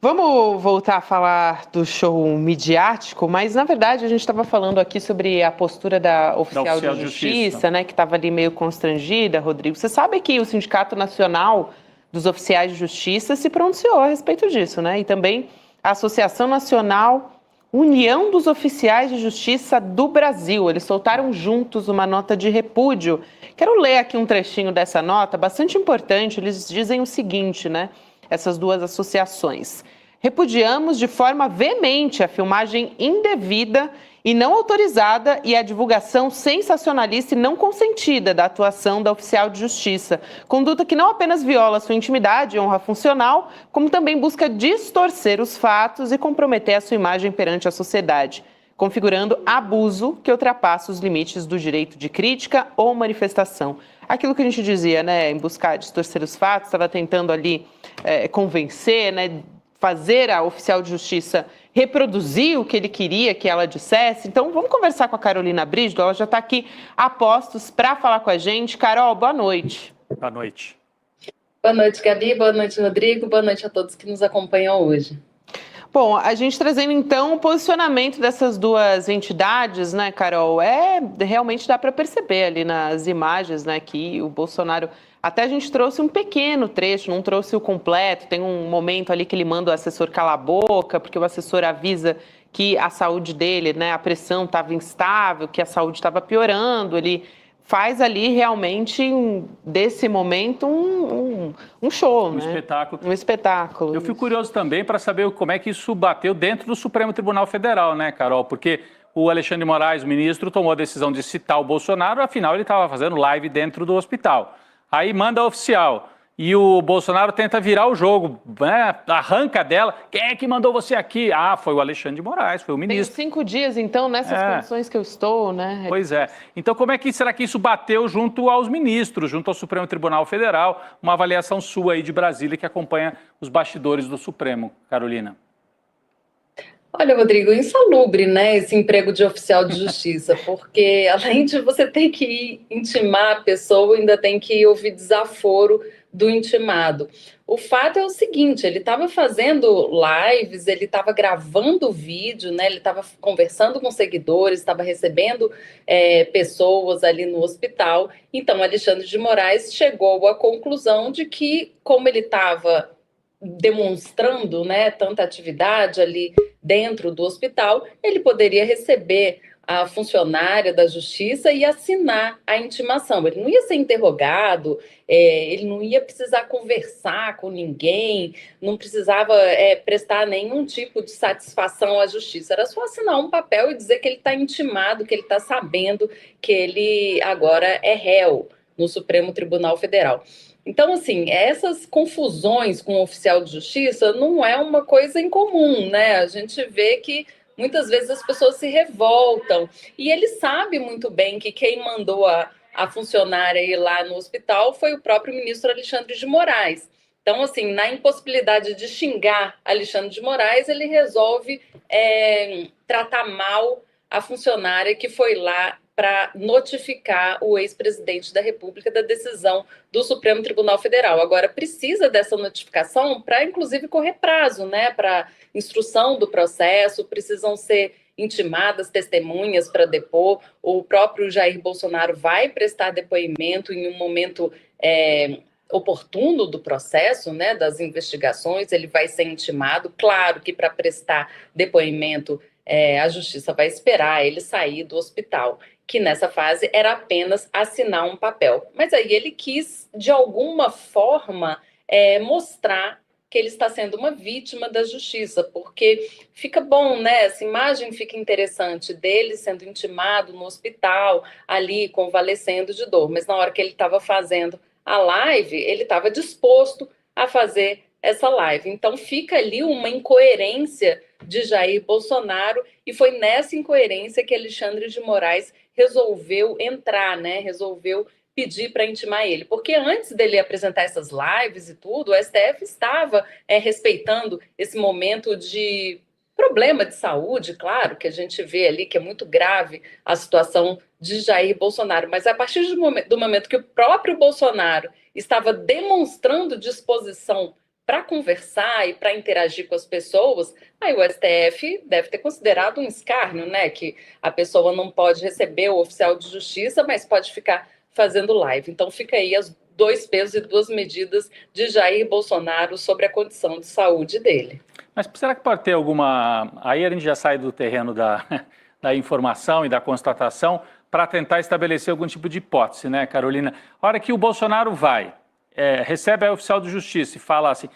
Vamos voltar a falar do show midiático, mas na verdade a gente estava falando aqui sobre a postura da oficial de justiça, né, que estava ali meio constrangida, Rodrigo. Você sabe que o Sindicato Nacional dos Oficiais de Justiça se pronunciou a respeito disso, né? E também a Associação Nacional União dos Oficiais de Justiça do Brasil. Eles soltaram juntos uma nota de repúdio. Quero ler aqui um trechinho dessa nota, bastante importante. Eles dizem o seguinte, né? Essas duas associações. Repudiamos de forma veemente a filmagem indevida e não autorizada e a divulgação sensacionalista e não consentida da atuação da oficial de justiça. Conduta que não apenas viola sua intimidade e honra funcional, como também busca distorcer os fatos e comprometer a sua imagem perante a sociedade, configurando abuso que ultrapassa os limites do direito de crítica ou manifestação. Aquilo que a gente dizia, né, em buscar distorcer os fatos, estava tentando ali convencer, né, fazer a oficial de justiça reproduzir o que ele queria que ela dissesse. Então, vamos conversar com a Carolina Brígido, ela já está aqui a postos para falar com a gente. Carol, boa noite. Boa noite. Boa noite, Gabi, boa noite, Rodrigo, boa noite a todos que nos acompanham hoje. Bom, a gente trazendo então o posicionamento dessas duas entidades, né, Carol? Realmente dá para perceber ali nas imagens, né, que o Bolsonaro, até a gente trouxe um pequeno trecho, não trouxe o completo. Tem um momento ali que ele manda o assessor calar a boca, porque o assessor avisa que a saúde dele, né, a pressão estava instável, que a saúde estava piorando. Ele faz ali realmente, desse momento, um show, né? Espetáculo. Um espetáculo. Eu fico curioso também para saber como é que isso bateu dentro do Supremo Tribunal Federal, né, Carol? Porque o Alexandre de Moraes, o ministro, tomou a decisão de citar o Bolsonaro, afinal ele estava fazendo live dentro do hospital. Aí manda a oficial e o Bolsonaro tenta virar o jogo, né? Arranca dela. Quem é que mandou você aqui? Ah, foi o Alexandre de Moraes, foi o ministro. Tem 5 dias, então, nessas condições que eu estou, né? Pois é. Então, como é que será que isso bateu junto aos ministros, junto ao Supremo Tribunal Federal? Uma avaliação sua aí de Brasília que acompanha os bastidores do Supremo, Carolina. Olha, Rodrigo, insalubre, né, esse emprego de oficial de justiça, porque além de você ter que intimar a pessoa, ainda tem que ouvir desaforo do intimado. O fato é o seguinte, ele estava fazendo lives, ele estava gravando vídeo, né, ele estava conversando com seguidores, estava recebendo pessoas ali no hospital. Então, Alexandre de Moraes chegou à conclusão de que, como ele estava demonstrando, né, tanta atividade ali dentro do hospital, ele poderia receber a funcionária da justiça e assinar a intimação. Ele não ia ser interrogado, ele não ia precisar conversar com ninguém, não precisava prestar nenhum tipo de satisfação à justiça. Era só assinar um papel e dizer que ele está intimado, que ele está sabendo que ele agora é réu no Supremo Tribunal Federal. Então, assim, essas confusões com o oficial de justiça não é uma coisa incomum, né? A gente vê que muitas vezes as pessoas se revoltam e ele sabe muito bem que quem mandou a funcionária ir lá no hospital foi o próprio ministro Alexandre de Moraes. Então, assim, na impossibilidade de xingar Alexandre de Moraes, ele resolve tratar mal a funcionária que foi lá para notificar o ex-presidente da República da decisão do Supremo Tribunal Federal. Agora, precisa dessa notificação para, inclusive, correr prazo, né? Para instrução do processo, precisam ser intimadas testemunhas para depor. O próprio Jair Bolsonaro vai prestar depoimento em um momento oportuno do processo, né? Das investigações, ele vai ser intimado. Claro que para prestar depoimento, a justiça vai esperar ele sair do hospital, que nessa fase era apenas assinar um papel. Mas aí ele quis, de alguma forma, mostrar que ele está sendo uma vítima da justiça, porque fica bom, né? Essa imagem fica interessante dele sendo intimado no hospital, ali convalescendo de dor. Mas na hora que ele estava fazendo a live, ele estava disposto a fazer essa live. Então fica ali uma incoerência de Jair Bolsonaro, e foi nessa incoerência que Alexandre de Moraes resolveu entrar, né? Resolveu pedir para intimar ele, porque antes dele apresentar essas lives e tudo, o STF estava respeitando esse momento de problema de saúde, claro, que a gente vê ali que é muito grave a situação de Jair Bolsonaro, mas a partir do momento que o próprio Bolsonaro estava demonstrando disposição para conversar e para interagir com as pessoas, aí o STF deve ter considerado um escárnio, né? Que a pessoa não pode receber o oficial de justiça, mas pode ficar fazendo live. Então fica aí as 2 pesos e 2 medidas de Jair Bolsonaro sobre a condição de saúde dele. Mas será que pode ter alguma... Aí a gente já sai do terreno da informação e da constatação para tentar estabelecer algum tipo de hipótese, né, Carolina? A hora que o Bolsonaro vai, recebe a oficial de justiça e fala assim,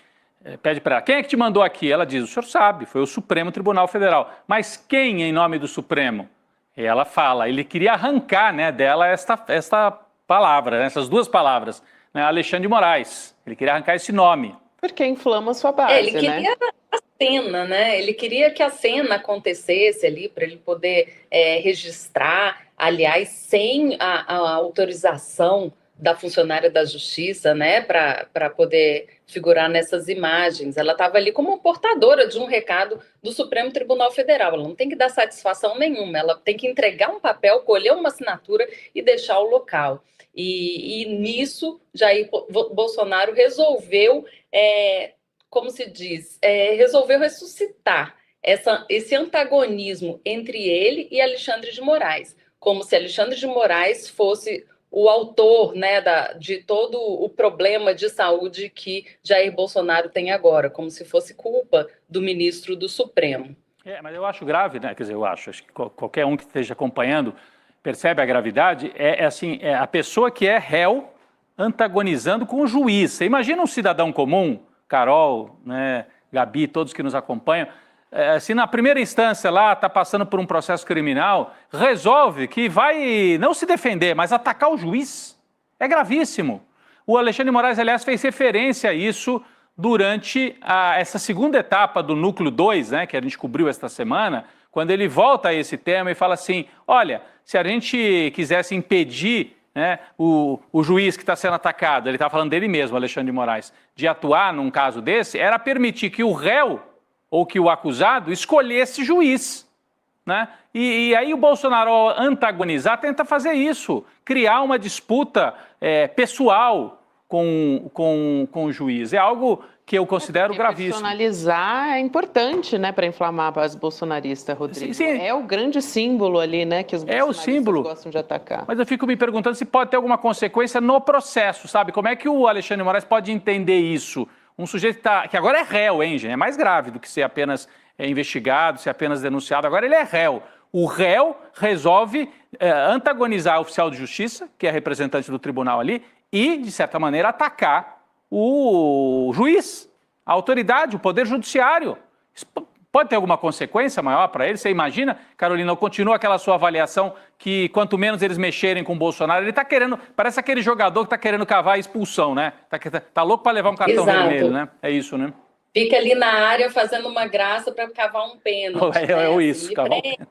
pede para ela, quem é que te mandou aqui? Ela diz, o senhor sabe, foi o Supremo Tribunal Federal. Mas quem em nome do Supremo? E ela fala, ele queria arrancar, né, dela esta palavra, né, essas 2 palavras, né, Alexandre de Moraes. Ele queria arrancar esse nome. Porque inflama a sua base, ele queria a cena, né? Ele queria que a cena acontecesse ali para ele poder registrar, aliás, sem a autorização da funcionária da Justiça, né, para poder figurar nessas imagens. Ela estava ali como portadora de um recado do Supremo Tribunal Federal. Ela não tem que dar satisfação nenhuma, ela tem que entregar um papel, colher uma assinatura e deixar o local. E nisso, Jair Bolsonaro resolveu, como se diz, resolveu ressuscitar esse antagonismo entre ele e Alexandre de Moraes, como se Alexandre de Moraes fosse o autor, né, de todo o problema de saúde que Jair Bolsonaro tem agora, como se fosse culpa do ministro do Supremo. Mas eu acho grave, né? Quer dizer, acho que qualquer um que esteja acompanhando percebe a gravidade, é a pessoa que é réu antagonizando com o juiz. Você imagina um cidadão comum, Carol, né, Gabi, todos que nos acompanham, se na primeira instância lá está passando por um processo criminal, resolve que vai não se defender, mas atacar o juiz. É gravíssimo. O Alexandre de Moraes, aliás, fez referência a isso durante essa segunda etapa do Núcleo 2, né, que a gente cobriu esta semana, quando ele volta a esse tema e fala assim, olha, se a gente quisesse impedir, né, o juiz que está sendo atacado, ele está falando dele mesmo, Alexandre de Moraes, de atuar num caso desse, era permitir que o réu ou que o acusado escolhesse juiz, né? E aí o Bolsonaro, ao antagonizar, tenta fazer isso, criar uma disputa pessoal com o juiz. É algo que eu considero gravíssimo. Personalizar é importante, né, para inflamar a base bolsonarista, Rodrigo. Sim. É o grande símbolo ali, né, que os bolsonaristas gostam de atacar. Mas eu fico me perguntando se pode ter alguma consequência no processo, sabe? Como é que o Alexandre de Moraes pode entender isso? Um sujeito que agora é réu, hein, gente? É mais grave do que ser apenas investigado, ser apenas denunciado. Agora ele é réu. O réu resolve antagonizar o oficial de justiça, que é representante do tribunal ali, e, de certa maneira, atacar o juiz, a autoridade, o poder judiciário. Isso pode ter alguma consequência maior para ele? Você imagina, Carolina, continua aquela sua avaliação que quanto menos eles mexerem com o Bolsonaro, ele está querendo, parece aquele jogador que está querendo cavar a expulsão, né? Tá louco para levar um cartão vermelho, né? É isso, né? Fica ali na área fazendo uma graça para cavar um pênalti. Isso, cavar um pênalti.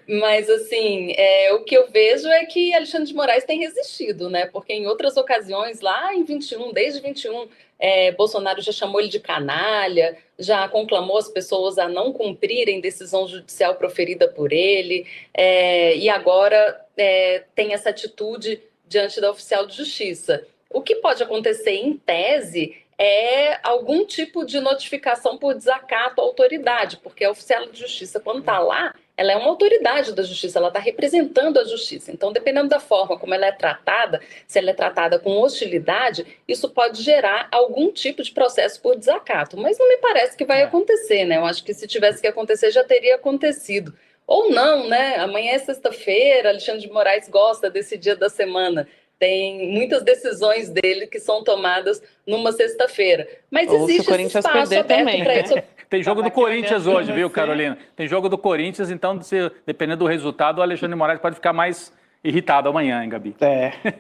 Mas, assim, o que eu vejo é que Alexandre de Moraes tem resistido, né? Porque em outras ocasiões, lá em 21, desde 21, Bolsonaro já chamou ele de canalha, já conclamou as pessoas a não cumprirem decisão judicial proferida por ele, e agora tem essa atitude diante da oficial de justiça. O que pode acontecer, em tese, é algum tipo de notificação por desacato à autoridade, porque a oficial de justiça, quando está lá, ela é uma autoridade da justiça, ela está representando a justiça. Então, dependendo da forma como ela é tratada, se ela é tratada com hostilidade, isso pode gerar algum tipo de processo por desacato. Mas não me parece que vai acontecer, né? Eu acho que se tivesse que acontecer, já teria acontecido. Ou não, né? Amanhã é sexta-feira, Alexandre de Moraes gosta desse dia da semana. Tem muitas decisões dele que são tomadas numa sexta-feira. Mas ou existe esse espaço aberto para isso. Tem jogo do Corinthians hoje, viu, Carolina? Tem jogo do Corinthians, então, dependendo do resultado, o Alexandre de Moraes pode ficar mais irritado amanhã, hein, Gabi?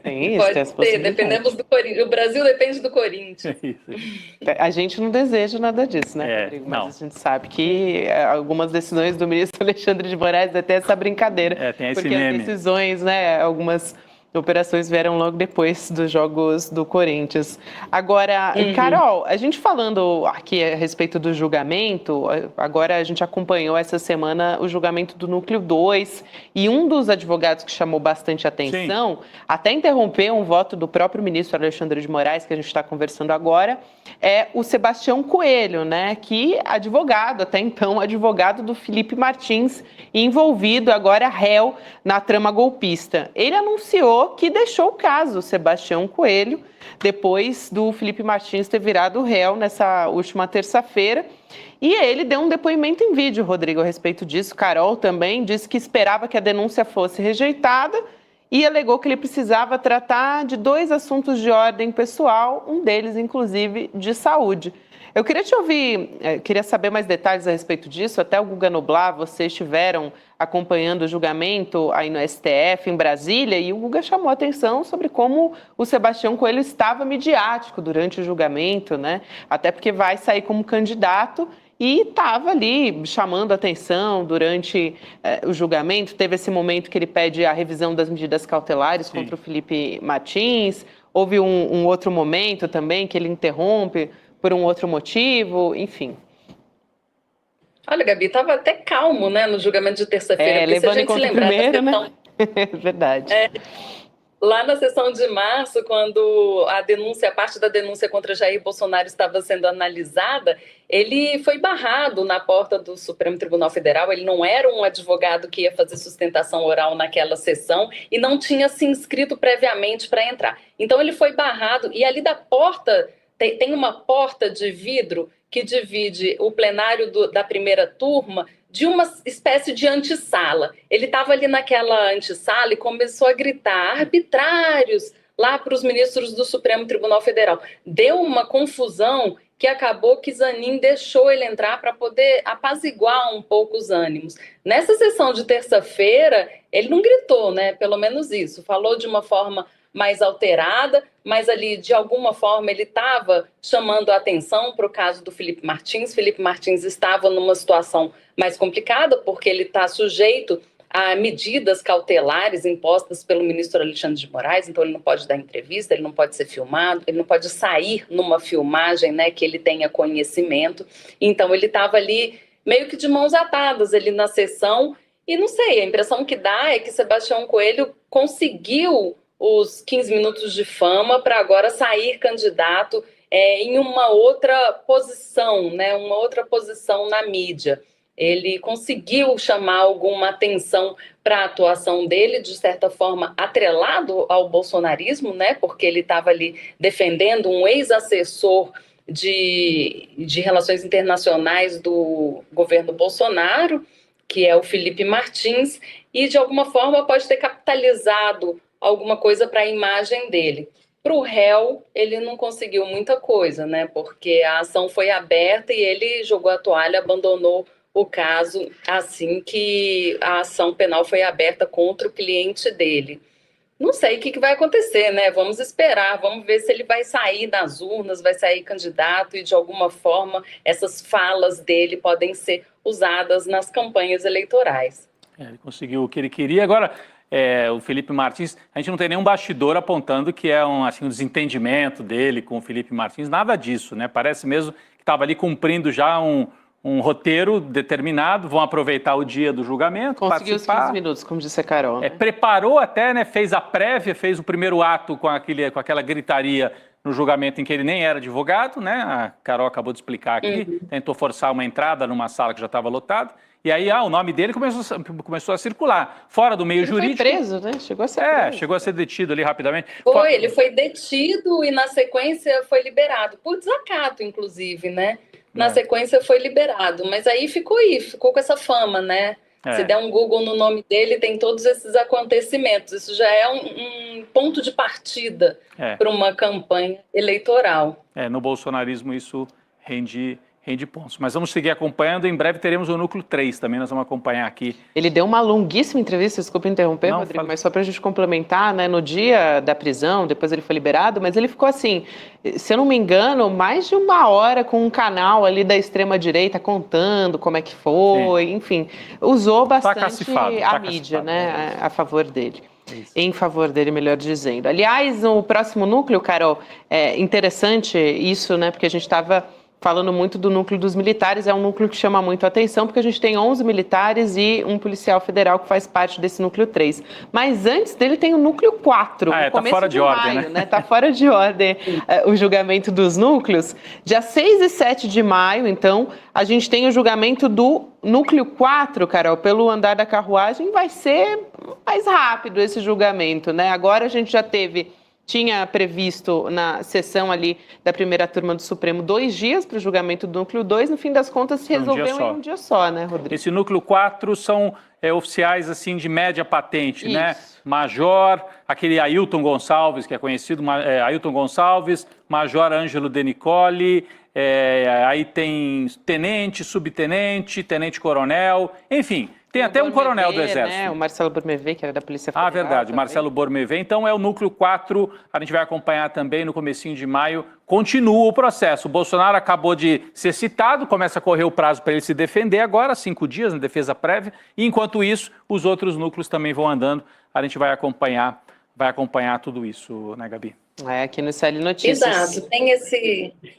Tem isso. Pode ser, dependemos do Corinthians. O Brasil depende do Corinthians. A gente não deseja nada disso, né, Rodrigo? Mas a gente sabe que algumas decisões do ministro Alexandre de Moraes, até essa brincadeira. Tem esse porque meme. As decisões, né, algumas Operações vieram logo depois dos jogos do Corinthians. Agora, Carol, a gente falando aqui a respeito do julgamento, agora a gente acompanhou essa semana o julgamento do Núcleo 2 e um dos advogados que chamou bastante atenção, até interrompeu um voto do próprio ministro Alexandre de Moraes, que a gente está conversando agora, é o Sebastião Coelho, né, que advogado, até então advogado do Felipe Martins, envolvido agora réu na trama golpista. Ele anunciou que deixou o caso, Sebastião Coelho, depois do Felipe Martins ter virado réu nessa última terça-feira. E ele deu um depoimento em vídeo, Rodrigo, a respeito disso. Carol também disse que esperava que a denúncia fosse rejeitada e alegou que ele precisava tratar de 2 assuntos de ordem pessoal, um deles, inclusive, de saúde. Eu queria te ouvir, queria saber mais detalhes a respeito disso. Até o Guga Noblar, vocês estiveram acompanhando o julgamento aí no STF, em Brasília, e o Guga chamou a atenção sobre como o Sebastião Coelho estava midiático durante o julgamento, né? Até porque vai sair como candidato e estava ali chamando a atenção durante o julgamento. Teve esse momento que ele pede a revisão das medidas cautelares contra o Felipe Martins. Houve um outro momento também que ele interrompe por um outro motivo, enfim. Olha, Gabi, estava até calmo, né, no julgamento de terça-feira. Levando em conta o primeiro, né? Verdade. Lá na sessão de março, quando a parte da denúncia contra Jair Bolsonaro estava sendo analisada, ele foi barrado na porta do Supremo Tribunal Federal. Ele não era um advogado que ia fazer sustentação oral naquela sessão e não tinha se inscrito previamente para entrar. Então ele foi barrado e ali da porta tem uma porta de vidro que divide o plenário da primeira turma de uma espécie de antessala. Ele estava ali naquela antessala e começou a gritar arbitrários lá para os ministros do Supremo Tribunal Federal. Deu uma confusão que acabou que Zanin deixou ele entrar para poder apaziguar um pouco os ânimos. Nessa sessão de terça-feira, ele não gritou, né? Pelo menos isso. Falou de uma forma mais alterada, mas ali, de alguma forma, ele estava chamando a atenção para o caso do Felipe Martins. Felipe Martins estava numa situação mais complicada, porque ele está sujeito a medidas cautelares impostas pelo ministro Alexandre de Moraes, então ele não pode dar entrevista, ele não pode ser filmado, ele não pode sair numa filmagem, né, que ele tenha conhecimento. Então ele estava ali meio que de mãos atadas ali na sessão, e não sei, a impressão que dá é que Sebastião Coelho conseguiu os 15 minutos de fama para agora sair candidato em uma outra posição, né, uma outra posição na mídia. Ele conseguiu chamar alguma atenção para a atuação dele, de certa forma atrelado ao bolsonarismo, né, porque ele estava ali defendendo um ex-assessor de relações internacionais do governo Bolsonaro, que é o Felipe Martins, e de alguma forma pode ter capitalizado alguma coisa para a imagem dele. Para o réu, ele não conseguiu muita coisa, né? Porque a ação foi aberta e ele jogou a toalha, abandonou o caso assim que a ação penal foi aberta contra o cliente dele. Não sei o que vai acontecer, né? Vamos esperar, vamos ver se ele vai sair das urnas, vai sair candidato e, de alguma forma, essas falas dele podem ser usadas nas campanhas eleitorais. Ele conseguiu o que ele queria. Agora, o Felipe Martins, a gente não tem nenhum bastidor apontando que é um desentendimento dele com o Felipe Martins, nada disso, né? Parece mesmo que estava ali cumprindo já um roteiro determinado, vão aproveitar o dia do julgamento, conseguiu os 15 minutos, como disse a Carol. Né? Preparou até, né? Fez a prévia, fez o primeiro ato com aquela gritaria no julgamento em que ele nem era advogado, né? A Carol acabou de explicar aqui, tentou forçar uma entrada numa sala que já estava lotada. E aí, o nome dele começou a circular. Fora do meio jurídico. Ele foi preso, né? Chegou a ser preso. Chegou a ser detido ali rapidamente. Ele foi detido e, na sequência, foi liberado. Por desacato, inclusive, né? Na sequência, foi liberado. Mas aí ficou com essa fama, né? Se der um Google no nome dele, tem todos esses acontecimentos. Isso já é um ponto de partida para uma campanha eleitoral. No bolsonarismo, isso rende pontos. Mas vamos seguir acompanhando. Em breve teremos o Núcleo 3 também, nós vamos acompanhar aqui. Ele deu uma longuíssima entrevista, desculpa interromper, Rodrigo, mas só para a gente complementar, né, no dia da prisão, depois ele foi liberado, mas ele ficou assim, se eu não me engano, mais de 1 hora com um canal ali da extrema-direita contando como é que foi, enfim, usou bastante a mídia, né, a favor dele. em favor dele, melhor dizendo. Aliás, no próximo núcleo, Carol, é interessante isso, né? Porque a gente estava falando muito do núcleo dos militares, é um núcleo que chama muito a atenção, porque a gente tem 11 militares e um policial federal que faz parte desse núcleo 3. Mas antes dele tem o núcleo 4, tá fora de ordem, né? Tá fora de ordem o julgamento dos núcleos. Dia 6 e 7 de maio, então, a gente tem o julgamento do núcleo 4, Carol, pelo andar da carruagem, vai ser mais rápido esse julgamento, né? Agora a gente já tinha previsto na sessão ali da primeira turma do Supremo 2 dias para o julgamento do núcleo 2, no fim das contas se resolveu em um dia só, né, Rodrigo? Esse núcleo 4 são oficiais assim de média patente, né? Major, aquele Ailton Gonçalves, que é conhecido, Ailton Gonçalves, Major Ângelo De Nicoli, aí tem tenente, subtenente, tenente-coronel, enfim... Tem até um coronel do Exército. Né? O Marcelo Bormevê, que era da Polícia Federal. Verdade, também. Marcelo Bormevê. Então é o núcleo 4, a gente vai acompanhar também no comecinho de maio. Continua o processo. O Bolsonaro acabou de ser citado, começa a correr o prazo para ele se defender agora, 5 dias na defesa prévia. E enquanto isso, os outros núcleos também vão andando. A gente vai acompanhar tudo isso, né, Gabi? Aqui no CL Notícias. Exato, tem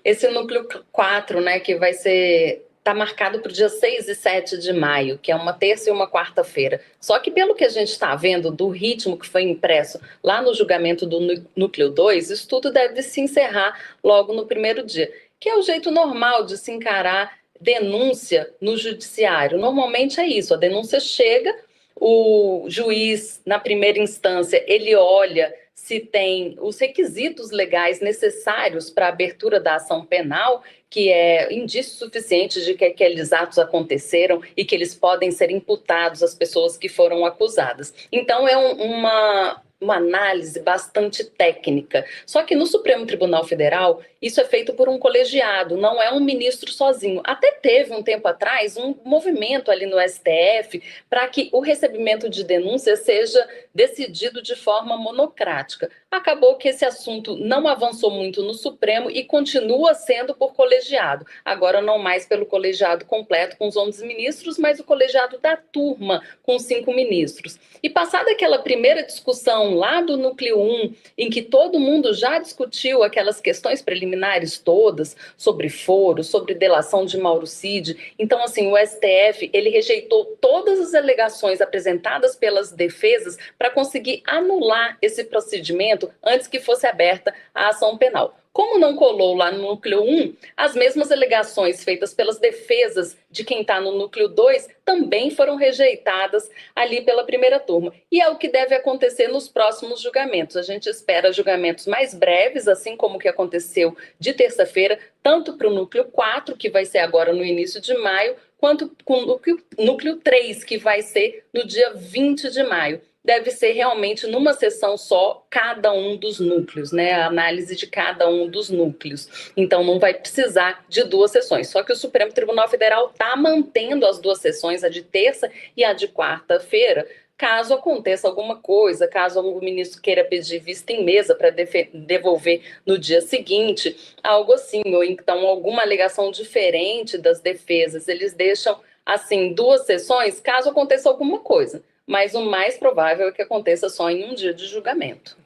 esse núcleo 4, né, que vai ser... Está marcado para o dia 6 e 7 de maio, que é uma terça e uma quarta-feira. Só que pelo que a gente está vendo do ritmo que foi impresso lá no julgamento do núcleo 2, isso tudo deve se encerrar logo no primeiro dia, que é o jeito normal de se encarar denúncia no judiciário. Normalmente é isso, a denúncia chega, o juiz, na primeira instância, ele olha se tem os requisitos legais necessários para a abertura da ação penal, que é indício suficiente de que aqueles atos aconteceram e que eles podem ser imputados às pessoas que foram acusadas. Então, é uma análise bastante técnica. Só que no Supremo Tribunal Federal, isso é feito por um colegiado, não é um ministro sozinho. Até teve, um tempo atrás, um movimento ali no STF para que o recebimento de denúncia seja decidido de forma monocrática. Acabou que esse assunto não avançou muito no Supremo e continua sendo por colegiado. Agora não mais pelo colegiado completo com os 11 ministros, mas o colegiado da turma com 5 ministros. E passada aquela primeira discussão lá do núcleo 1, em que todo mundo já discutiu aquelas questões preliminares todas, sobre foro, sobre delação de Mauro Cid, então assim, o STF, ele rejeitou todas as alegações apresentadas pelas defesas para conseguir anular esse procedimento antes que fosse aberta a ação penal. Como não colou lá no núcleo 1, as mesmas alegações feitas pelas defesas de quem está no núcleo 2 também foram rejeitadas ali pela primeira turma. E é o que deve acontecer nos próximos julgamentos. A gente espera julgamentos mais breves, assim como o que aconteceu de terça-feira, tanto para o núcleo 4, que vai ser agora no início de maio, quanto com o núcleo 3, que vai ser no dia 20 de maio. Deve ser realmente numa sessão só cada um dos núcleos, né? A análise de cada um dos núcleos. Então não vai precisar de 2 sessões. Só que o Supremo Tribunal Federal está mantendo as 2 sessões, a de terça e a de quarta-feira, caso aconteça alguma coisa, caso algum ministro queira pedir vista em mesa para devolver no dia seguinte, algo assim, ou então alguma alegação diferente das defesas. Eles deixam, assim, 2 sessões, caso aconteça alguma coisa. Mas o mais provável é que aconteça só em um dia de julgamento.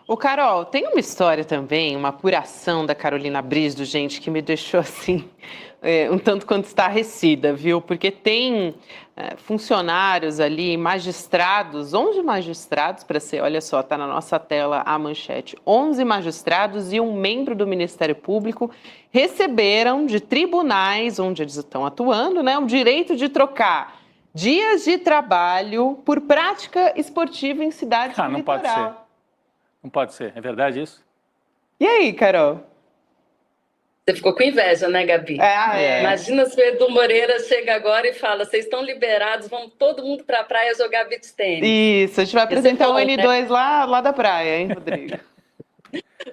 Ô, Carol, tem uma história também, uma apuração da Carolina Brizdo, gente, que me deixou assim, um tanto quanto estarrecida, viu? Porque tem funcionários ali, magistrados, 11 magistrados, para ser, olha só, tá na nossa tela a manchete, 11 magistrados e um membro do Ministério Público receberam de tribunais onde eles estão atuando, né, o direito de trocar dias de trabalho por prática esportiva em cidades do litoral. Pode ser. Não pode ser. É verdade isso? E aí, Carol? Você ficou com inveja, né, Gabi? Imagina se o Edu Moreira chega agora e fala: vocês estão liberados, vamos todo mundo para a praia jogar beach tênis. Isso, a gente vai apresentar o N2 né? lá da praia, hein, Rodrigo?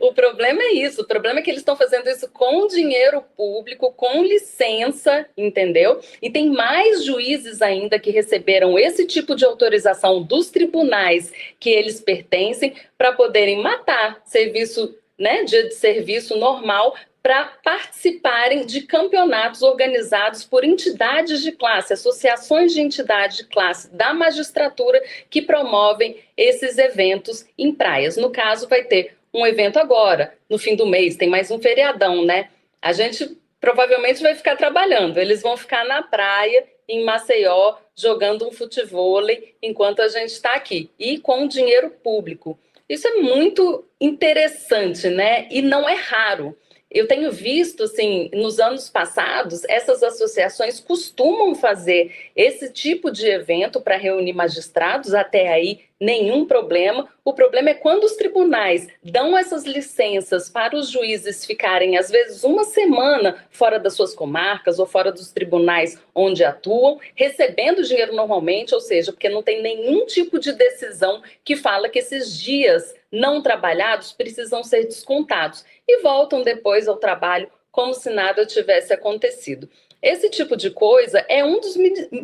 O problema é isso, o problema é que eles estão fazendo isso com dinheiro público, com licença, entendeu? E tem mais juízes ainda que receberam esse tipo de autorização dos tribunais que eles pertencem para poderem matar serviço, né, dia de serviço normal, para participarem de campeonatos organizados por entidades de classe, associações de entidades de classe da magistratura que promovem esses eventos em praias. No caso, vai ter um evento agora, no fim do mês, tem mais um feriadão, né? A gente provavelmente vai ficar trabalhando, eles vão ficar na praia, em Maceió, jogando um futevôlei, enquanto a gente está aqui, e com dinheiro público. Isso é muito interessante, né? E não é raro. Eu tenho visto, assim, nos anos passados, essas associações costumam fazer esse tipo de evento para reunir magistrados, até aí nenhum problema. O problema é quando os tribunais dão essas licenças para os juízes ficarem, às vezes, uma semana fora das suas comarcas ou fora dos tribunais onde atuam, recebendo dinheiro normalmente, ou seja, porque não tem nenhum tipo de decisão que fala que esses dias não trabalhados precisam ser descontados e voltam depois ao trabalho como se nada tivesse acontecido. Esse tipo de coisa é um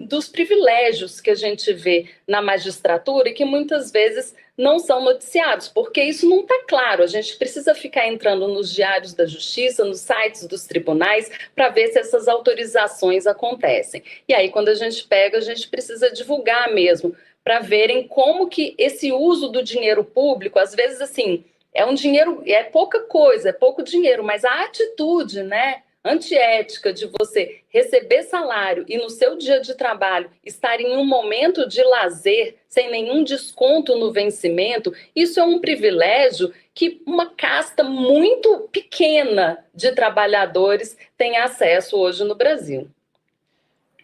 dos privilégios que a gente vê na magistratura e que muitas vezes não são noticiados, porque isso não está claro. A gente precisa ficar entrando nos diários da justiça, nos sites dos tribunais, para ver se essas autorizações acontecem. E aí, quando a gente pega, a gente precisa divulgar mesmo, para verem como que esse uso do dinheiro público, às vezes, assim, é um dinheiro, é pouca coisa, é pouco dinheiro, mas a atitude, né, antiética de você receber salário e no seu dia de trabalho estar em um momento de lazer, sem nenhum desconto no vencimento, isso é um privilégio que uma casta muito pequena de trabalhadores tem acesso hoje no Brasil.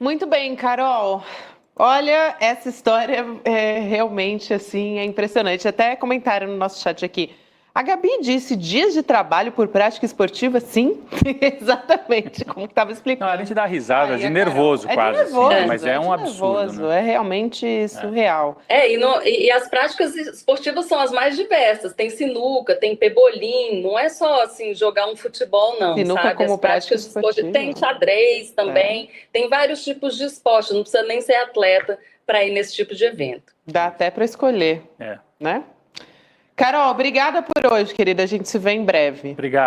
Muito bem, Carol. Olha, essa história é realmente assim, é impressionante. Até comentaram no nosso chat aqui. A Gabi disse dias de trabalho por prática esportiva? Sim, exatamente, como estava explicando. Não, a gente dá risada de nervoso, quase. É de nervoso, assim, mas é um absurdo. Nervoso, né? É realmente surreal. E as práticas esportivas são as mais diversas. Tem sinuca, tem pebolim, não é só assim jogar um futebol, não. Sinuca sabe? como as práticas esportiva. Tem xadrez também, tem vários tipos de esporte, não precisa nem ser atleta para ir nesse tipo de evento. Dá até para escolher, né? Carol, obrigada por hoje, querida. A gente se vê em breve. Obrigado.